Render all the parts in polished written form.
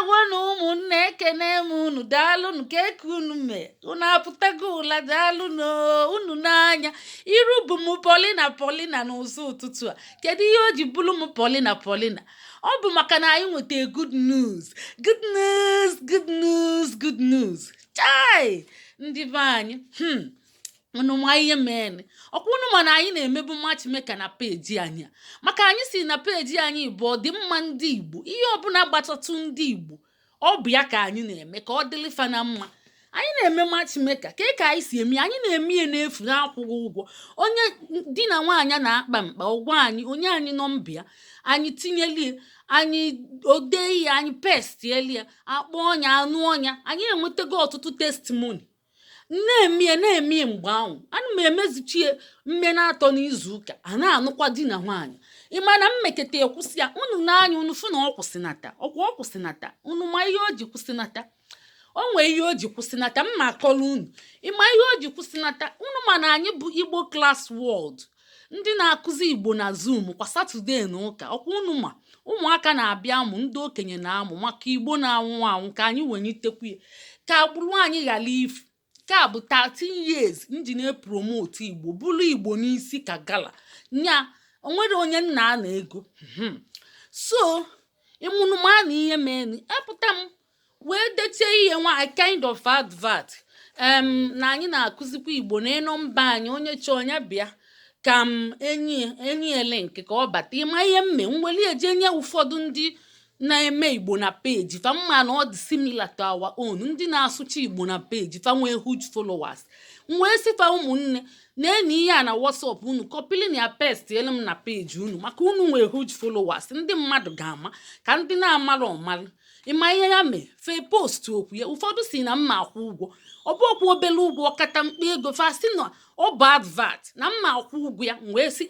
ndewonu ụmụnne ekene m unu daalụnụ ka eke unu mee unu apụtago ụla daalụnụ unu n'anya iru bụ m Paulina n'ụzọ ụtụtụ a. Kedu ihe o ji bụrụ m Paulina? Ọ bụ maka na anyị nweta good news. Chai ndị be anyị unu ma ihe mere ọkwa unu ma na anyị na-emebu matchmaker na peji anyị a. Maka anyị si na peji anyị bụ ọdịmma ndị Igbo, ihe ọbụla gbatọtụ ndị Igbo ọ bụ ya ka anyị na-eme ka ọ dịrị fa na mma. Anyị na-eme matchmaker ka anyị si eme anyị na-eme ya n'efu na-akwụghị ụgwọ. Onye di na nwaanyị na-akpa mkpa ụgwọ anyị onye anyị nọmba ya anyị tinyelie anyị odee ihe anyị pestielie akpọ ọnya anụ ọnya anyị enwetago ọtụtụ testimony na-eme mgbe ahụ ana m emezuchie mme na-atọ n'izu ụka a na-anụkwa di na nwaanyị ịma na mmeketa ekwụsị ya unu n'anya unu fụ na ọ kwụsịnata unu ma ihe o ji kwụsịnata o nwee ihe o ji kwụsịnata mma akọrọ unu ịma ihe o ji kwụsịnata unu ma na anyị bụ Igbo Class World ndị na-akụzi Igbo na Zoom kwa Satọde na ụka ọkwa unu ma ụmụaka na-abịa amụ ndị okenye na-amụ maka Igbo na-anwụ anwụ ka anyị wenyitekwu ya ka agbụrụ anyị ghara ifu. Ka bụ 13 years nji na-epromote Igbo bụrụ Igbo n'isi ka gala nya onwere onye nna a na ego so ịmụnụma na ihe meni epụta m wee dechie ihe nwa kind of advert na anyị na-akụzikwa Igbo na ịnọ mba anyị onye chọọ onye bịa ka m enyi link ka ọ bata ịma ihe mme nweli eje nye ụfọdụ ndị na-eme Igbo na peji fa mma na ọ dị similar to our own ndị na-asụcha Igbo na peji fa nwee huge followers wee sifa ụmụnne na-enyi ihe a na WhatsApp unu kọpili na ya pest elu m na peji unu maka unu nwee huge followers ndị mmadụ ga-ama ka ndị na-amara ọmara ịma ihe ya mee fe post okwu ya ụfọdụ si na mma akwụ ụgwọ ọ bụ okwu obere ụgwọ ọkata mkpa ego fa si na ọ bụ advert na mma akwụ ụgwọ ya wee si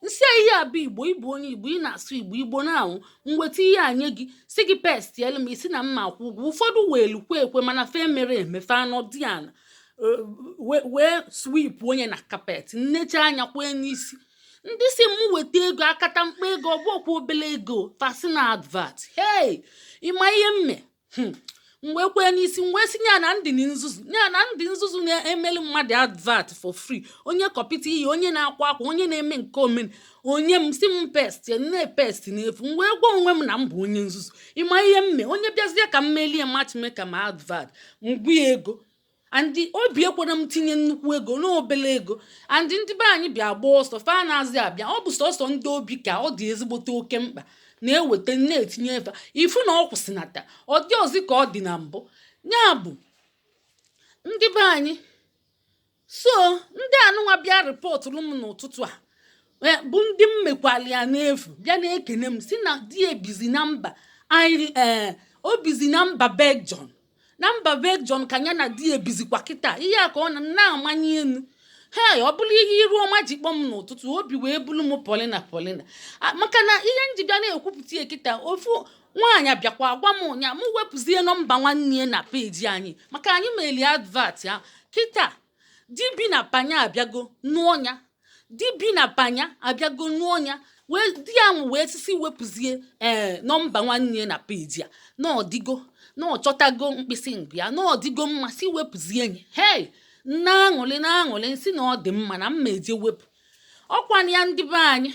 nsị ihe abụ Igbo ịbụ onye Igbo ị na-asụ Igbo na-anwụ mweta ihe anye gị si gị pest elu m isi na mma akwụ ụgwọ ụfọdụ wee lukwa ekwe mana fe mere emefe anọ dị ana wee swip onye na kapet nnecha anya kwee n'isi ndị si m weta ego akata mkpa ego ọ bụ okwu obere ego fasi na advert ịma ihe mme mgbe kwee n'isi mgbe si nya na ndị nzuzu na-emeli mmadụ advert for free onye kọpịta ihe onye na-akwa akwa onye na-eme nke omen onye m si m pest na-epest n'efu mgbe gwa onwe m na m bụ onye nzuzu ịma ihe mme onye bịazie ka m melie matchmaker ma advert mgbu ego andị obi ekwere m tinye nnukwu ego n'obele ego andị ndị be anyị bịa gba ọsọ fa na-azị abịa ọ bụ sọsọ ndị obi ka ọ dị ezigbote oke mkpa na-eweta na-etinye ebe ifu na ọ kwụsịnata ọ dị ọzọ ka ọ dị na mbụ ya bụ ndị be anyị so ndị anụnwa bịa rịpọtụrụ m n'ụtụtụ a bụ ndị m mekwali ya n'efu bịa na-ekene m si na di ebizi na mba obizi na mba Belgium ka ya na di ebizikwa kịta ihe a ka ọ na-amanye enu ọ bụrụ ihe iru ọma ji kpọm n'ụtụtụ obi wee bụrụ m Paulina maka na ihe njibịa na-ekwupụta ya kịta ofu nwaanyị bịakwa agwa m ụnya m wepụzie nọmba nwanne ya na peji anyị maka anyị meli advert ya kịta dibi na panya abịago n'ọnya wee di ya nwụ wee sisi wepụzie nọmba nwanne ya na peji ya na ọdịgo na ọchọtago mkpịsị ngwa ya na ọdịgo mma si wepụzie enyi na-aṅụrị nsị na ọ dị mma na mma eje wepụ ọkwana ya ndị be anyị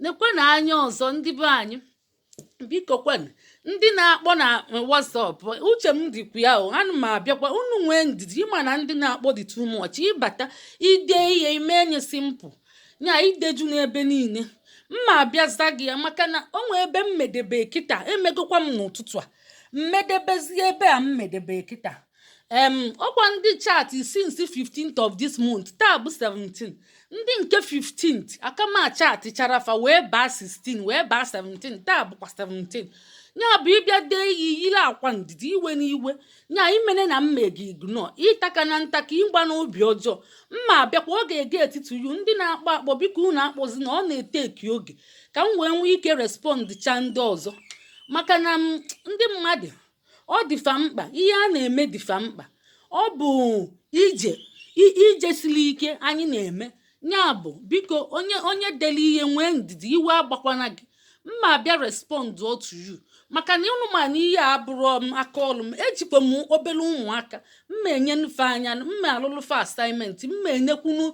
nekwe na anya ọzọ ndị be anyị biko kwen ndị na-akpọ na WhatsApp uche m dịkwa ya ana m abịakwa unu nwee ndidi ịma na ndị na-akpọ dị too much ịbata ide ihe ime enye simple nya ideju n'ebe niile mma abịaza gị ya maka na o nwee ebe mmedebe kịta emegokwa m n'ụtụtụ a mmedebezie ebe a mmedebe kịta ọkwa ndị chat since 15th of this month taa bụ 17 ndị nke 15th akama chat charafa wee baa 16 wee baa 17 taa bụkwa 17 nya bụ ịbịa dee iyi yiri akwa ndidi iwe n'iwe nya imene na mma gị ignore ịtaka na ntaka ịgba n'obi ọjọọ mma abịakwa oge ege etiti yu ndị na-akpọ akpọ biko unu akpọzi na ọ na-eteki oge ka m wee nwee ike respond cha ndị ọzọ maka na ndị mmadụ ọ dịfa mkpa ihe a na-eme dịfa mkpa ọ bụ ije siri ike anyị na-eme nya bụ biko onye dele ihe nwee ndidi iwe agbakwana gị mma abịa respond to you maka na unu ma na ihe a bụrụ m aka ọlụ m ejikwa m obere ụmụaka mma enye nfe anya mma alụlụfe assignment mma enyekwunu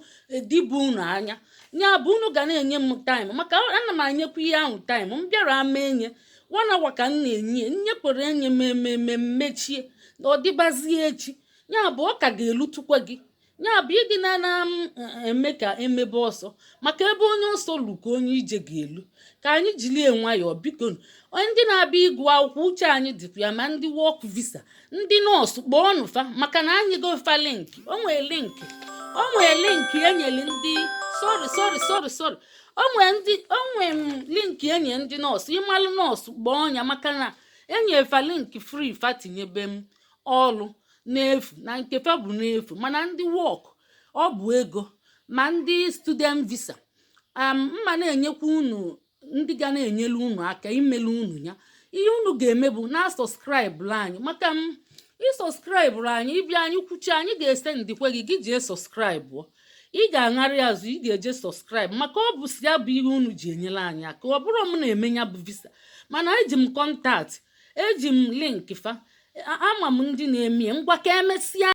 dibụ unu anya nya bụ unu ga na-enye m time maka ana m anyekwa ihe ahụ time m bịara ama enye 1 hour ka m na-enye nyekwere enye m mmechie na ọ dịbazie echi nya bụ ọ ka ga-elutukwa gị nya bụ ịdị na eme ka emebe ọsọ maka ebe onye ọsọ lu ka onye ije ga-elu ka anyị jilie nwayọọ biko onye ndị na-abịa ịgụ akwụkwọ uche anyị dịkwa ya ma ndị wọk visa ndị nọọsụ kpọọ nụfa maka na anyị gofa linki onwee linki enyere ndị sorry onwe m linki enye ndị nọọsụ ịmalụ nọọsụ kpọọ ọnya maka na enyefa linki free fatinyebe m ọlụ n'efu na nkefe bụ n'efu mana ndị wọk ọ bụ ego ma ndị student visa mma na-enyekwa unu ndị ga na-enyelu unu aka imelu unu ya ihe unu ga-eme bụ na sọskraịbụ anyị maka ịsọskraịbụ anyị ịbịa anyị kwuchi anyị ga-ese ndịkwe gị jee sọskraịbụ ị ga-aṅarị azụ ị ga-eje sọskraịbụ maka ọ bụ si ya bụ ihe unu ji enyere anyị aka ọ bụrụ m na-eme ya bụ visa mana eji m kọntaktị eji m link fa ama m ndị na-eme ngwa ka emesịa